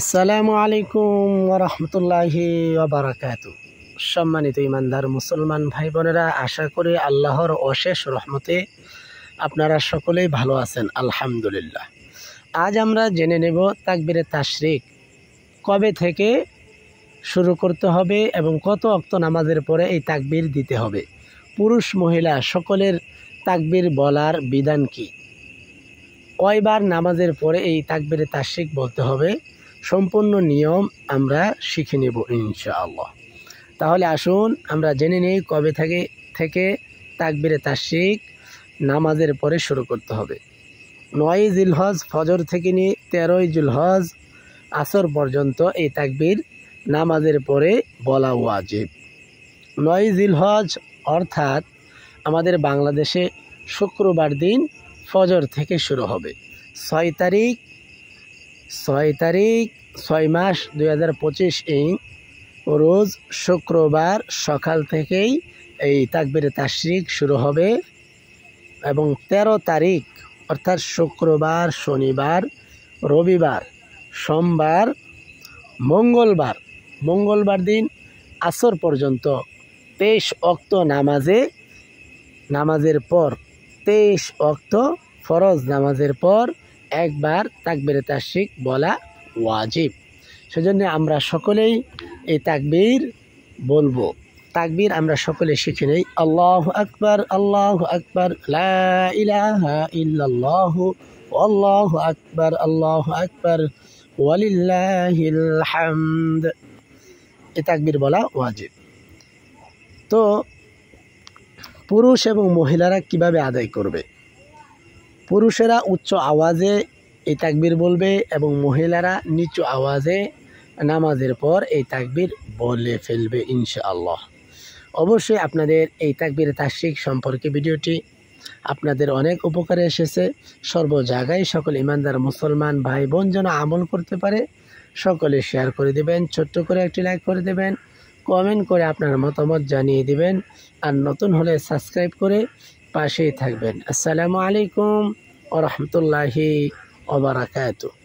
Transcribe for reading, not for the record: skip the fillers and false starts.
আসসালামু আলাইকুম ওয়া রাহমাতুল্লাহি ওয়া বারাকাতু। সম্মানিত ইমানদার মুসলমান ভাই বোনেরা, আশা করি আল্লাহর অশেষ রহমতে আপনারা সকলেই ভালো আছেন, আলহামদুলিল্লাহ। আজ আমরা জেনে নেব তাকবীরে তাশরিক কবে থেকে শুরু করতে হবে এবং কত ওয়াক্ত নামাজের পরে এই তাকবীর দিতে হবে। পুরুষ মহিলা সকলের তাকবীর বলার বিধান কি, কয়বার নামাজের পরে এই তাকবীরে তাশরিক বলতে হবে, সম্পূর্ণ নিয়ম আমরা শিখে নেব ইনশাআল্লাহ। তাহলে আসুন আমরা জেনে নেই কবে থেকে তাকবীরে তাশরিক নামাজের পরে শুরু করতে হবে। 9 জিলহজ ফজর থেকে নিয়ে 13 জিলহজ আসর পর্যন্ত এই তাকবীর নামাজের পরে বলা ওয়াজিব। 9 জিলহজ অর্থাৎ আমাদের বাংলাদেশে শুক্রবার দিন ফজর থেকে শুরু হবে। 6 তারিখ 6 মাস 2025 রোজ শুক্রবার সকাল থেকেই এই তাকবীরে তাশরিক শুরু হবে এবং 13 তারিখ অর্থাৎ শুক্রবার, শনিবার, রবিবার, সোমবার, মঙ্গলবার দিন আসর পর্যন্ত 23 ওয়াক্ত নামাজের পর 23 ওয়াক্ত ফরজ নামাজের পর একবার তাকবীরে তাশরিক বলা ওয়াজিব। সেজন্য আমরা সকলেই এই তাকবীর বলবো। তাকবীর আমরা সকলে শিখে নেই। আল্লাহু আকবার, আল্লাহু আকবার, লা ইলাহা ইল্লাল্লাহু, আল্লাহু আকবার, ওয়ালিল্লাহিল হামদ। এই তাকবীর বলা ওয়াজিব। তো পুরুষ এবং মহিলারা কিভাবে আদায় করবে? পুরুষেরা উচ্চ আওয়াজে এই তাকবীর বলবে এবং মহিলারা নিচু আওয়াজে নামাজের পর এই তাকবীর বলে ফেলবে ইনশাআল্লাহ। অবশ্যই আপনাদের এই তাকবীরে তাশরিক সম্পর্কে ভিডিওটি আপনাদের অনেক উপকারে এসেছে। সর্ব জায়গায় সকল ইমানদার মুসলমান ভাই বোন যেন আমল করতে পারে, সকলে শেয়ার করে দেবেন, ছোট্ট করে একটি লাইক করে দেবেন, কমেন্ট করে আপনার মতামত জানিয়ে দিবেন, আর নতুন হলে সাবস্ক্রাইব করে পাশেই থাকবেন। আসসালামু আলাইকুম ওয়া রাহমাতুল্লাহি ওয়া বারাকাতুহু।